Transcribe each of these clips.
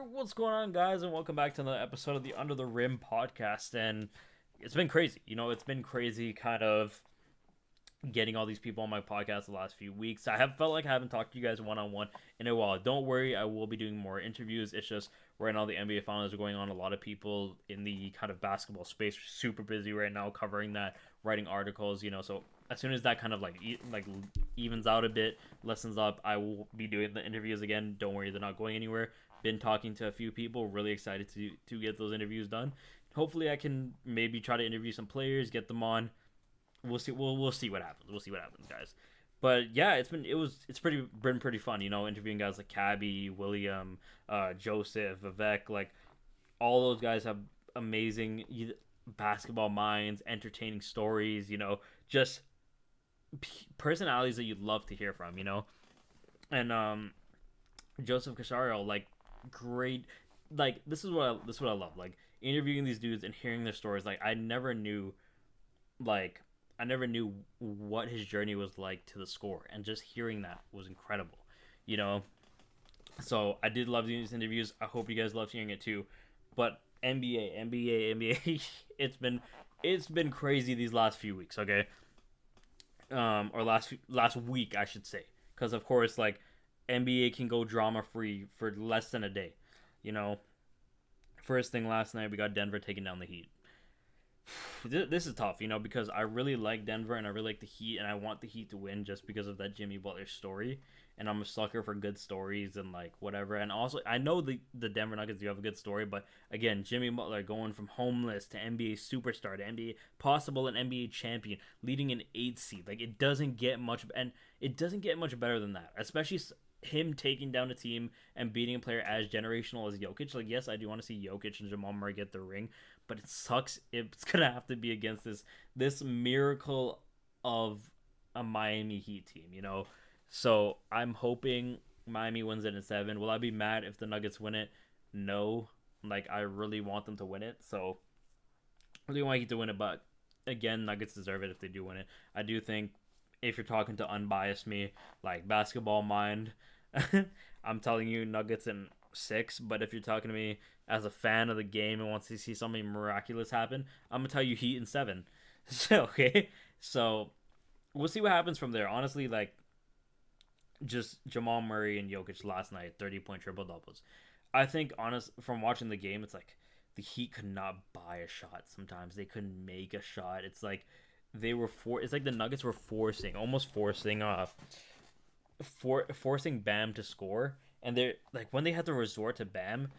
What's going on, guys, and welcome back to another episode of the Under the Rim podcast. And it's been crazy, it's been crazy, kind of getting all these people on my podcast the last few weeks. I have felt like I haven't talked to you guys one on one in a while. Don't worry, I will be doing more interviews. It's just right now the NBA finals are going on. A lot of people in the kind of basketball space are super busy right now covering that, writing articles. So as soon as that kind of evens out a bit, lessens up, I will be doing the interviews again. Don't worry, they're not going anywhere. Been talking to a few people, really excited to get those interviews done. Hopefully I can maybe try to interview some players, get them on. We'll see. We'll see what happens. We'll see what happens, guys. But yeah, it's been pretty fun. Interviewing guys like Cabby, William, Joseph, Vivek. Like all those guys have amazing basketball minds, entertaining stories. Just personalities that you'd love to hear from. And Joseph Casario, like great. Like this is what I love. Like interviewing these dudes and hearing their stories. Like I never knew what his journey was like to the score, and just hearing that was incredible, So I did love these interviews. I hope you guys loved hearing it too. But NBA, it's been crazy these last few weeks, okay? Or last week, I should say, because of course, like NBA can go drama free for less than a day, you know. First thing last night, we got Denver taking down the Heat. This is tough, because I really like Denver and I really like the Heat, and I want the Heat to win just because of that Jimmy Butler story. And I'm a sucker for good stories and like whatever. And also, I know the Denver Nuggets do have a good story, but again, Jimmy Butler going from homeless to NBA superstar to NBA possible an NBA champion, leading an 8th seed. Like it doesn't get much better than that, especially him taking down a team and beating a player as generational as Jokic. Like, yes, I do want to see Jokic and Jamal Murray get the ring, but it sucks. It's gonna have to be against this miracle of a Miami Heat team, So I'm hoping Miami wins it in 7. Will I be mad if the Nuggets win it? No. Like I really want them to win it, so I really want Heat to win it. But again, Nuggets deserve it if they do win it. I do think if you're talking to unbiased me, like basketball mind, I'm telling you Nuggets in 6. But if you're talking to me as a fan of the game and wants to see something miraculous happen, I'm gonna tell you Heat in 7. So okay, so we'll see what happens from there. Honestly, like just Jamal Murray and Jokic last night, 30-point triple doubles. I think from watching the game, it's like the Heat could not buy a shot. Sometimes they couldn't make a shot. It's like it's like the Nuggets were forcing Bam to score, and they're like when they had to resort to Bam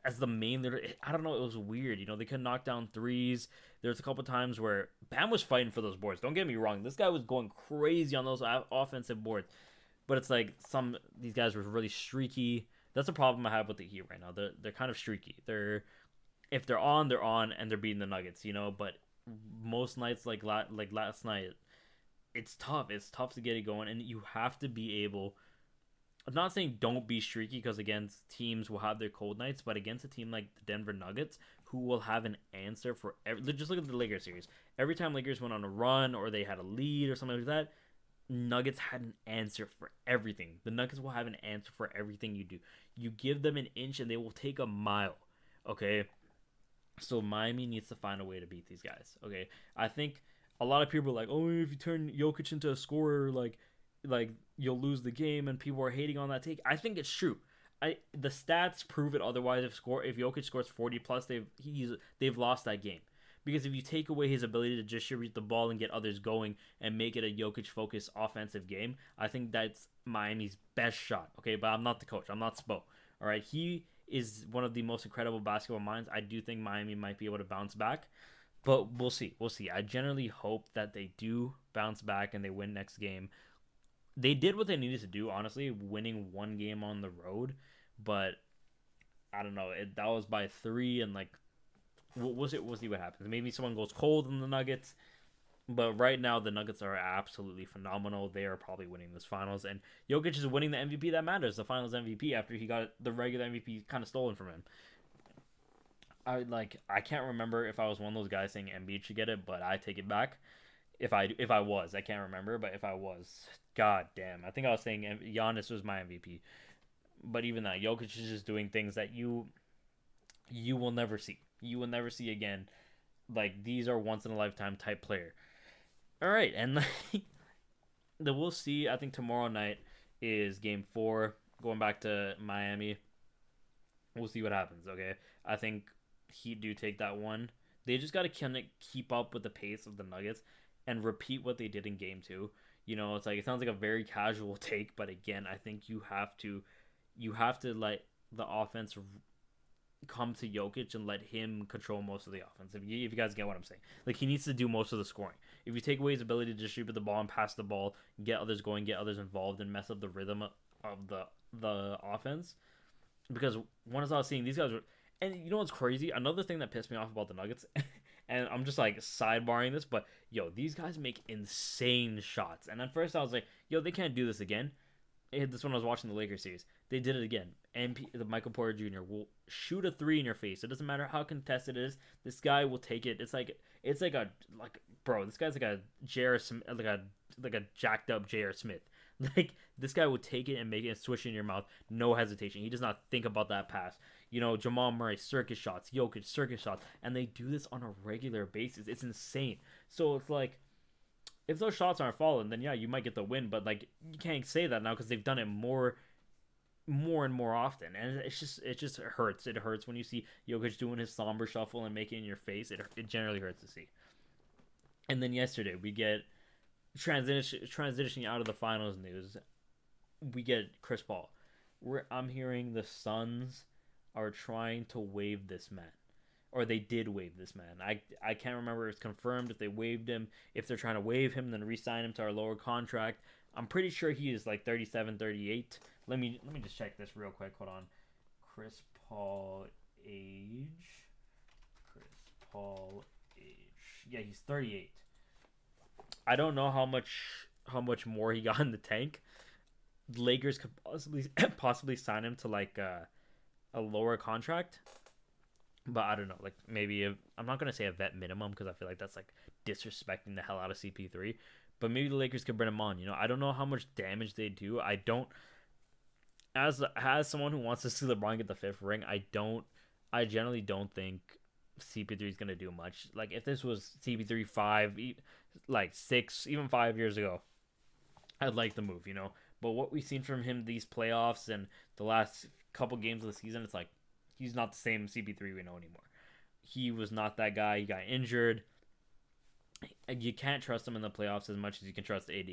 as the main leader, I don't know, it was weird. They could knock down threes. There's a couple times where Bam was fighting for those boards. Don't get me wrong, this guy was going crazy on those offensive boards, but it's like these guys were really streaky. That's a problem I have with the Heat right now. They're kind of streaky. If they're on, and they're beating the Nuggets, But most nights, like last night, it's tough. It's tough to get it going, and you have to be able. I'm not saying don't be streaky, because against teams will have their cold nights, but against a team like the Denver Nuggets, who will have an answer for just look at the Lakers series. Every time Lakers went on a run or they had a lead or something like that, Nuggets had an answer for everything. The Nuggets will have an answer for everything you do. You give them an inch and they will take a mile. Okay. So Miami needs to find a way to beat these guys. Okay, I think a lot of people are like, "Oh, if you turn Jokic into a scorer, like you'll lose the game," and people are hating on that take. I think it's true. The stats prove it otherwise. If Jokic scores 40 plus, they've lost that game, because if you take away his ability to distribute the ball and get others going and make it a Jokic focused offensive game, I think that's Miami's best shot. Okay, but I'm not the coach. I'm not Spo. All right, he is one of the most incredible basketball minds. I do think Miami might be able to bounce back, but we'll see. I generally hope that they do bounce back and they win next game. They did what they needed to do, honestly, winning one game on the road, but I don't know. That was by 3, and like we'll see what happens. Maybe someone goes cold in the Nuggets. But right now, the Nuggets are absolutely phenomenal. They are probably winning this finals. And Jokic is winning the MVP that matters, the finals MVP, after he got the regular MVP kind of stolen from him. I can't remember if I was one of those guys saying Embiid should get it, but I take it back. If I was, I can't remember, but if I was, god damn. I think I was saying Giannis was my MVP. But even that, Jokic is just doing things that you will never see. You will never see again. Like, these are once in a lifetime type player. All right, and then we'll see. I think tomorrow night is game 4, going back to Miami. We'll see what happens. Okay, I think Heat do take that one. They just got to kind of keep up with the pace of the Nuggets and repeat what they did in game 2. It's like, it sounds like a very casual take, but again, I think you have to let the offense come to Jokic and let him control most of the offense. If you guys get what I'm saying, like, he needs to do most of the scoring. If you take away his ability to distribute the ball and pass the ball, get others going, get others involved, and mess up the rhythm of the offense, because once I was seeing these guys were, and you know what's crazy? Another thing that pissed me off about the Nuggets, and I'm just like sidebarring this, but yo, these guys make insane shots. And at first I was like, yo, they can't do this again. This when I was watching the Lakers series. They did it again. And the Michael Porter Jr. will shoot a 3 in your face. It doesn't matter how contested it is. This guy will take it. It's like bro. This guy's like a J.R. like a jacked up J.R. Smith. Like, this guy will take it and make it and swish it in your mouth, no hesitation. He does not think about that pass. Jamal Murray, circus shots, Jokic, circus shots, and they do this on a regular basis. It's insane. So it's like, if those shots aren't falling, then yeah, you might get the win. But like, you can't say that now because they've done it more and more often, and it just hurts. It hurts when you see Jokic doing his somber shuffle and making it in your face. It generally hurts to see. And then yesterday we get transitioning out of the finals news. We get Chris Paul. I'm hearing the Suns are trying to waive this man, or they did waive this man. I can't remember if it's confirmed if they waived him. If they're trying to waive him, then re-sign him to our lower contract. I'm pretty sure he is like 37, 38. Let me just check this real quick. Hold on. Chris Paul age. Yeah, he's 38. I don't know how much more he got in the tank. The Lakers could possibly sign him to like a lower contract. But I don't know, like, maybe I'm not gonna say a vet minimum because I feel like that's like disrespecting the hell out of CP3. But maybe the Lakers could bring him on. I don't know how much damage they do. I don't, as someone who wants to see LeBron get the 5th ring, I generally don't think CP3 is gonna do much. Like, if this was CP3 5, like 6, even 5 years ago, I'd like the move. But what we've seen from him these playoffs and the last couple games of the season, it's like, he's not the same CP3 we know anymore. He was not that guy. He got injured. You can't trust him in the playoffs as much as you can trust AD.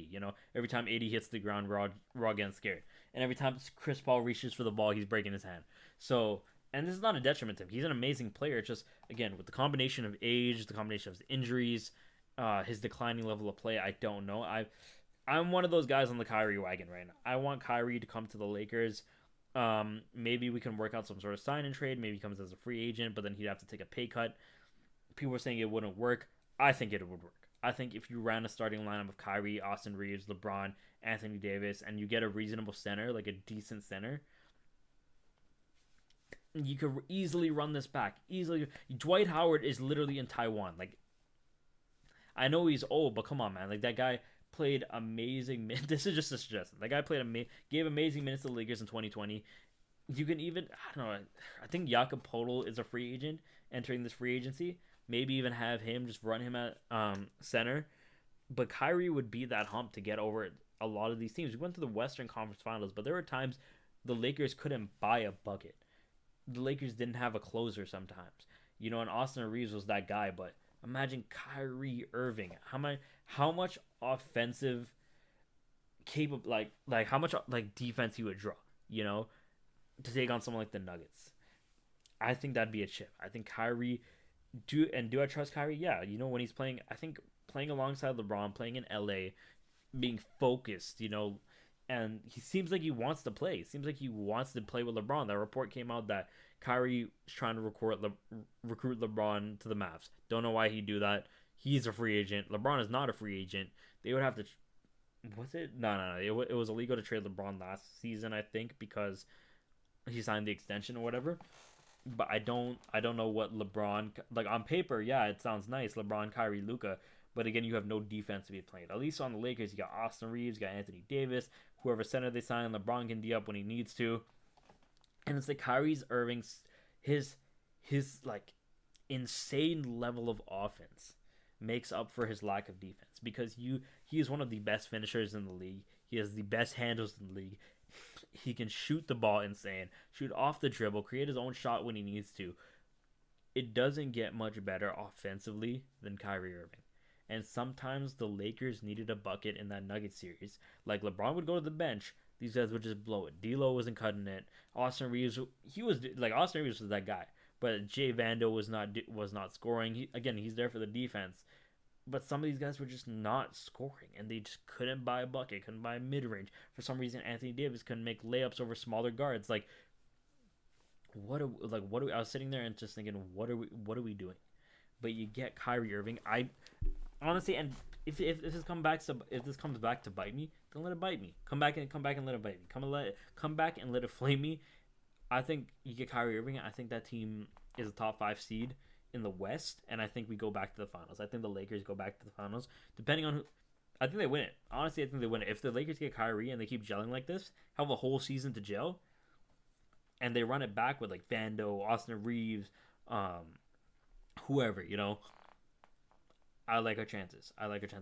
Every time AD hits the ground, we're all getting scared. And every time Chris Paul reaches for the ball, he's breaking his hand. So, and this is not a detriment to him. He's an amazing player. It's just, again, with the combination of age, the combination of his injuries, his declining level of play, I don't know. I'm one of those guys on the Kyrie wagon right now. I want Kyrie to come to the Lakers. Maybe we can work out some sort of sign and trade. Maybe he comes as a free agent, but then he'd have to take a pay cut. People are saying it wouldn't work. I think it would work. I think if you ran a starting lineup of Kyrie, Austin Reeves, LeBron, Anthony Davis, and you get a reasonable center, like a decent center, you could easily run this back. Easily. Dwight Howard is literally in Taiwan. Like, I know he's old, but come on, man. Like, that guy played amazing. This is just a suggestion. That guy gave amazing minutes to the Lakers in 2020. You can even, I don't know, I think Jakob Poeltl is a free agent entering this free agency. Maybe even have him just run him at center. But Kyrie would be that hump to get over a lot of these teams. We went to the Western Conference Finals, but there were times the Lakers couldn't buy a bucket. The Lakers didn't have a closer sometimes. And Austin Reeves was that guy, but imagine Kyrie Irving. How much offensive capable, like how much like defense he would draw, to take on someone like the Nuggets. I think that'd be a chip. I think Kyrie do I trust Kyrie? Yeah, when he's playing, I think playing alongside LeBron, playing in LA, being focused, and he seems like he wants to play. It seems like he wants to play with LeBron. That report came out that Kyrie is trying to recruit LeBron to the Mavs. Don't know why he'd do that. He's a free agent. LeBron is not a free agent. They would have to. Was it? No. It was illegal to trade LeBron last season, I think, because he signed the extension or whatever. But I don't know what LeBron, like, on paper. Yeah, it sounds nice. LeBron, Kyrie, Luka. But again, you have no defense to be played. At least on the Lakers, you got Austin Reeves, you got Anthony Davis. Whoever center they sign, LeBron can D up when he needs to. And it's like Kyrie Irving's his like insane level of offense makes up for his lack of defense, because he is one of the best finishers in the league. He has the best handles in the league. He can shoot the ball insane, shoot off the dribble, create his own shot when he needs to. It doesn't get much better offensively than Kyrie Irving. And sometimes the Lakers needed a bucket in that Nuggets series. Like LeBron would go to the bench, these guys would just blow it. D'Lo wasn't cutting it. Austin Reeves, Austin Reeves was that guy. But Jay Vando was not scoring. He's there for the defense. But some of these guys were just not scoring, and they just couldn't buy a bucket, couldn't buy a mid range. For some reason, Anthony Davis couldn't make layups over smaller guards. Like, I was sitting there and just thinking, what are we doing? But you get Kyrie Irving. I honestly, and if this comes back to bite me, then let it bite me. Come back and let it bite me. Come back and let it flame me. I think you get Kyrie Irving. I think that team is a top 5 seed in the West, and I think we go back to the finals. I think the Lakers go back to the finals, depending on who. I think they win it. Honestly, I think they win it. If the Lakers get Kyrie and they keep gelling like this, have a whole season to gel, and they run it back with like Vando, Austin Reeves, whoever, I like our chances.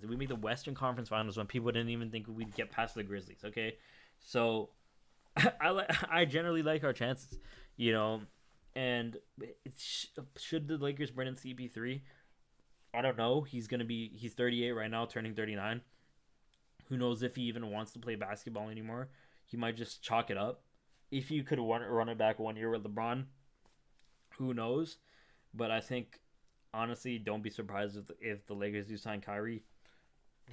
We made the Western Conference Finals when people didn't even think we'd get past the Grizzlies. Okay, so I generally like our chances, And should the Lakers bring in CP3? I don't know. He's 38 right now, turning 39. Who knows if he even wants to play basketball anymore? He might just chalk it up. If you could run it back 1 year with LeBron, who knows? But I think, honestly, don't be surprised if the Lakers do sign Kyrie.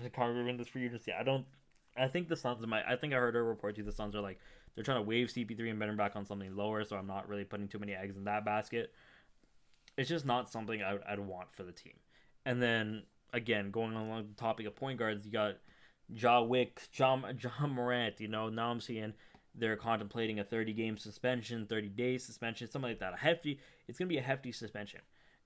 The Kyrie in this free agency. I think the Suns I think I heard a report too. The Suns are like, they're trying to waive CP3 and bet him back on something lower. So I'm not really putting too many eggs in that basket. It's just not something I'd want for the team. And then again, going along the topic of point guards, you got John Morant. Now I'm seeing they're contemplating a 30-game suspension, 30-day suspension, something like that. It's gonna be a hefty suspension.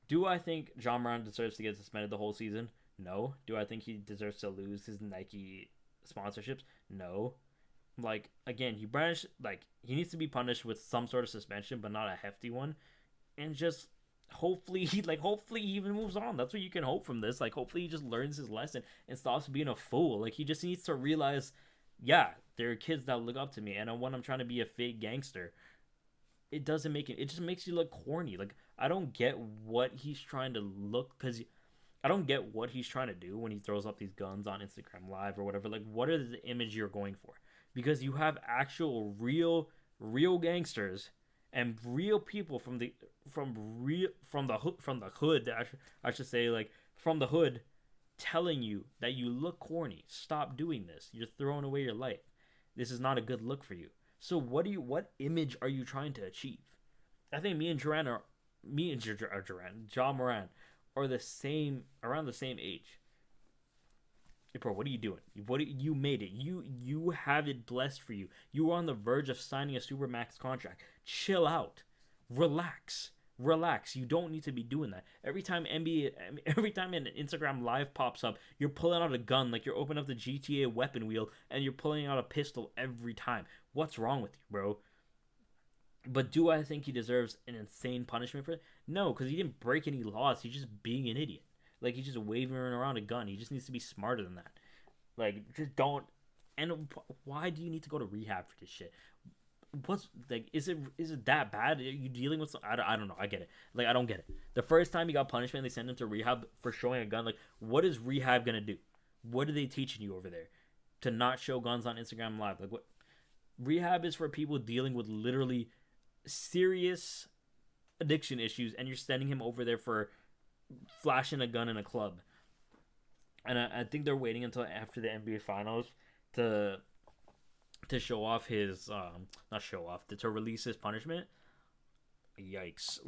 Do I think John Morant deserves to get suspended the whole season? No. Do I think he deserves to lose his Nike sponsorships? No. Again, he needs to be punished with some sort of suspension, but not a hefty one. And just hopefully he even moves on. That's what you can hope from this. Hopefully he just learns his lesson and stops being a fool. He just needs to realize, yeah, there are kids that look up to me, and when I'm trying to be a fake gangster, it doesn't make it. It just makes you look corny. I don't get what he's trying to look, because I don't get what he's trying to do when he throws up these guns on Instagram Live or whatever. What is the image you're going for? Because you have actual real gangsters and real people from the hood. I should say, from the hood, telling you that you look corny. Stop doing this. You're throwing away your life. This is not a good look for you. So what image are you trying to achieve? I think John Moran are around the same age. Hey, bro, what are you doing? You made it. You have it blessed for you. You are on the verge of signing a Supermax contract. Chill out. Relax. You don't need to be doing that. Every time an Instagram Live pops up, you're pulling out a gun like you're opening up the GTA weapon wheel and you're pulling out a pistol every time. What's wrong with you, bro? But do I think he deserves an insane punishment for it? No, because he didn't break any laws. He's just being an idiot. He's just waving around a gun. He just needs to be smarter than that. Just don't. And why do you need to go to rehab for this shit? What's is it that bad? Are you dealing with I don't know. I get it. I don't get it. The first time he got punishment, they sent him to rehab for showing a gun. What is rehab gonna do? What are they teaching you over there? To not show guns on Instagram Live? What? Rehab is for people dealing with literally serious addiction issues, and you're sending him over there for flashing a gun in a club. And I think they're waiting until after the NBA Finals to show off his to release his punishment. Yikes.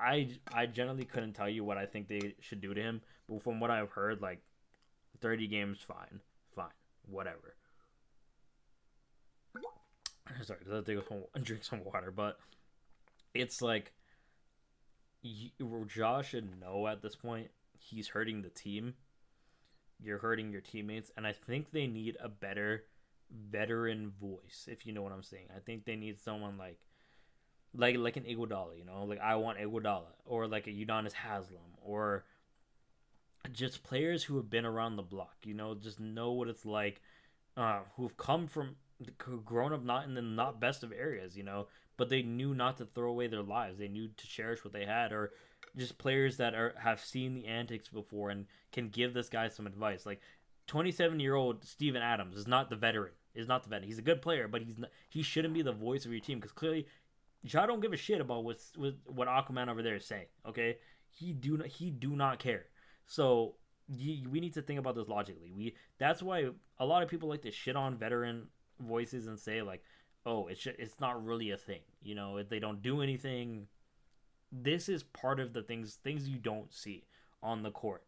I generally couldn't tell you what I think they should do to him, but from what I've heard, 30 games, fine, whatever. Sorry, I have to go drink some water, but it's Josh should know at this point he's hurting the team. You're hurting your teammates, and I think they need a better veteran voice, if you know what I'm saying. I think they need someone like an Iguodala, you know, like I want Iguodala, or like a Udonis Haslam, or just players who have been around the block, you know, just know what it's like, who've come from, who've grown up not in the not best of areas, you know, but they knew not to throw away their lives. They knew to cherish what they had, or just players that have seen the antics before and can give this guy some advice. Like 27-year-old Steven Adams is not the veteran. Is not the veteran. He's a good player, but he shouldn't be the voice of your team, because clearly Ja don't give a shit about what Aquaman over there is saying. Okay, he do not care. So we need to think about this logically. That's why a lot of people like to shit on veteran voices and say like, oh, it's not really a thing. You know, if they don't do anything, this is part of the things you don't see on the court.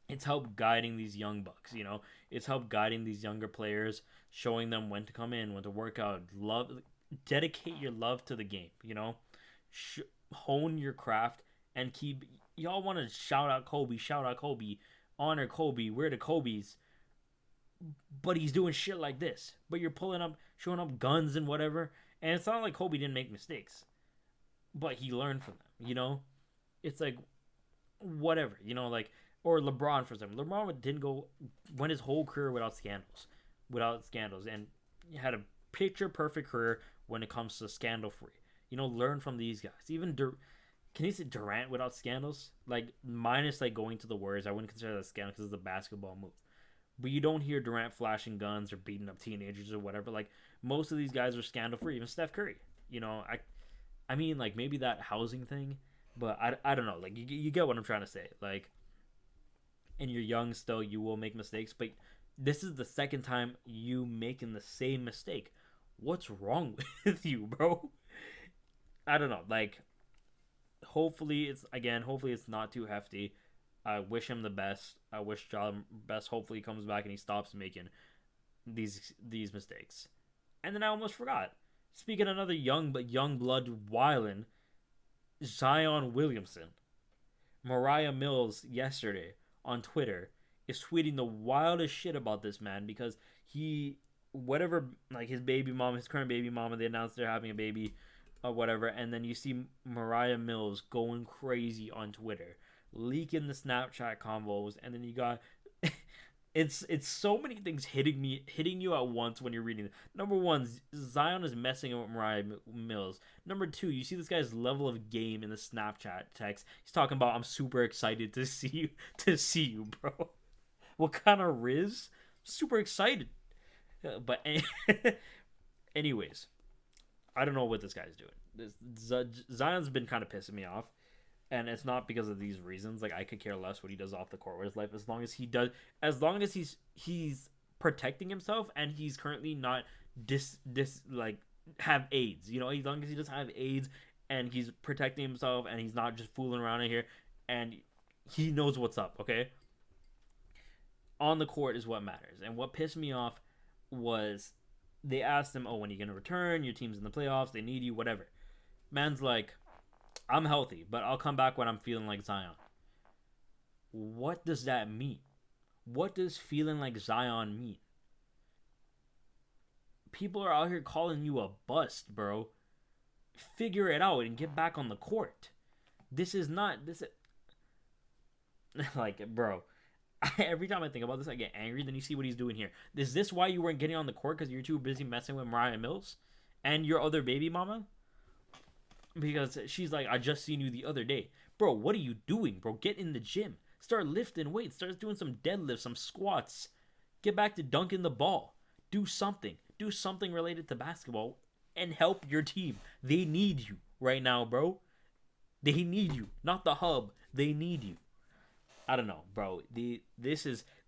It's help guiding these young bucks. You know, it's help guiding these younger players, showing them when to come in, when to work out. Dedicate your love to the game. You know, hone your craft and keep. Y'all want to shout out Kobe, honor Kobe, we're the Kobe's, but he's doing shit like this. But you're showing up guns and whatever, and it's not like Kobe didn't make mistakes, but he learned from them. You know, it's like whatever. You know, like, or LeBron, for example. LeBron went his whole career without scandals, and he had a picture perfect career when it comes to scandal free. You know, learn from these guys. Even can you say Durant without scandals? Like, minus like going to the Warriors, I wouldn't consider that a scandal because it's a basketball move. But you don't hear Durant flashing guns or beating up teenagers or whatever. Like, most of these guys are scandal free. Even Steph Curry. You know, I mean, like, maybe that housing thing, but I don't know. Like, you get what I'm trying to say. Like, and you're young still, you will make mistakes, but this is the second time you making the same mistake. What's wrong with you, bro? I don't know. Like, hopefully it's not too hefty. I wish him the best. I wish John best. Hopefully he comes back and he stops making these mistakes. And then I almost forgot. Speaking of another young blood wildin', Zion Williamson. Mariah Mills yesterday on Twitter is tweeting the wildest shit about this man, because like his current baby mama, they announced they're having a baby or whatever, and then you see Mariah Mills going crazy on Twitter, leaking the Snapchat convos, and then you got it's so many things hitting you at once when you're reading it. Number one, Zion is messing with Mariah Mills. Number two, you see this guy's level of game in the Snapchat text. He's talking about, I'm super excited to see you, bro. What kind of Riz? Super excited. But anyways, I don't know what this guy's doing. Zion's been kind of pissing me off, and it's not because of these reasons. Like, I could care less what he does off the court with his life, as long as he's protecting himself and he's currently not like have AIDS. You know, as long as he doesn't have AIDS and he's protecting himself and he's not just fooling around in here and he knows what's up. Okay, on the court is what matters. And what pissed me off was they asked him, oh, when are you going to return? Your team's in the playoffs. They need you, whatever. Man's like, I'm healthy, but I'll come back when I'm feeling like Zion. What does that mean? What does feeling like Zion mean? People are out here calling you a bust, bro. Figure it out and get back on the court. Like, bro. Every time I think about this, I get angry. Then you see what he's doing here. Is this why you weren't getting on the court? Because you're too busy messing with Mariah Mills and your other baby mama? Because she's like, I just seen you the other day. Bro, what are you doing, bro? Get in the gym. Start lifting weights. Start doing some deadlifts, some squats. Get back to dunking the ball. Do something. Do something related to basketball and help your team. They need you right now, bro. They need you. Not the hub. They need you. I don't know, bro. The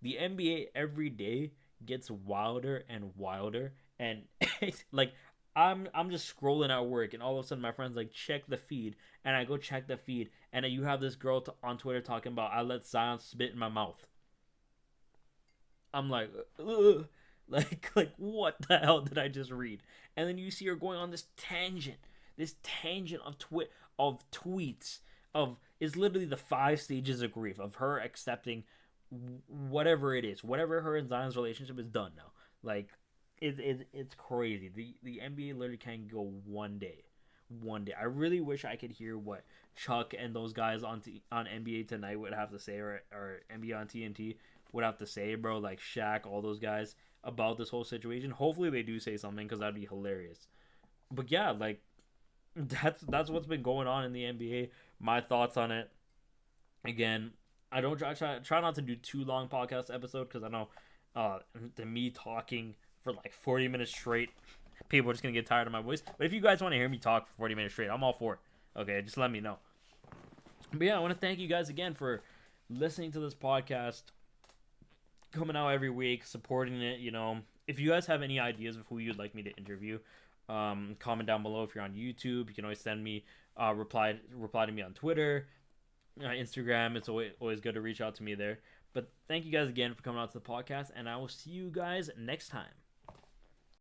NBA every day gets wilder and wilder, and it's like I'm just scrolling at work, and all of a sudden my friend's like, check the feed, and I go check the feed, and you have this girl on Twitter talking about, I let Zion spit in my mouth. I'm like, ugh. Like what the hell did I just read? And then you see her going on this tangent of tweets. It's literally the 5 stages of grief of her accepting whatever it is, whatever her and Zion's relationship is done now. Like, it's crazy. The NBA literally can go one day. One day. I really wish I could hear what Chuck and those guys on NBA Tonight would have to say, or NBA on TNT would have to say, bro. Like Shaq, all those guys about this whole situation. Hopefully they do say something because that'd be hilarious. But yeah, like that's what's been going on in the NBA. My thoughts on it. Again, I don't try not to do too long podcast episode because I know me talking for like 40 minutes straight, people are just gonna get tired of my voice. But if you guys want to hear me talk for 40 minutes straight, I'm all for it. Okay, just let me know. But yeah, I want to thank you guys again for listening to this podcast, coming out every week, supporting it. You know, if you guys have any ideas of who you'd like me to interview, comment down below. If you're on YouTube, you can always send me reply to me on Twitter, Instagram. It's always good to reach out to me there. But thank you guys again for coming out to the podcast, and I will see you guys next time.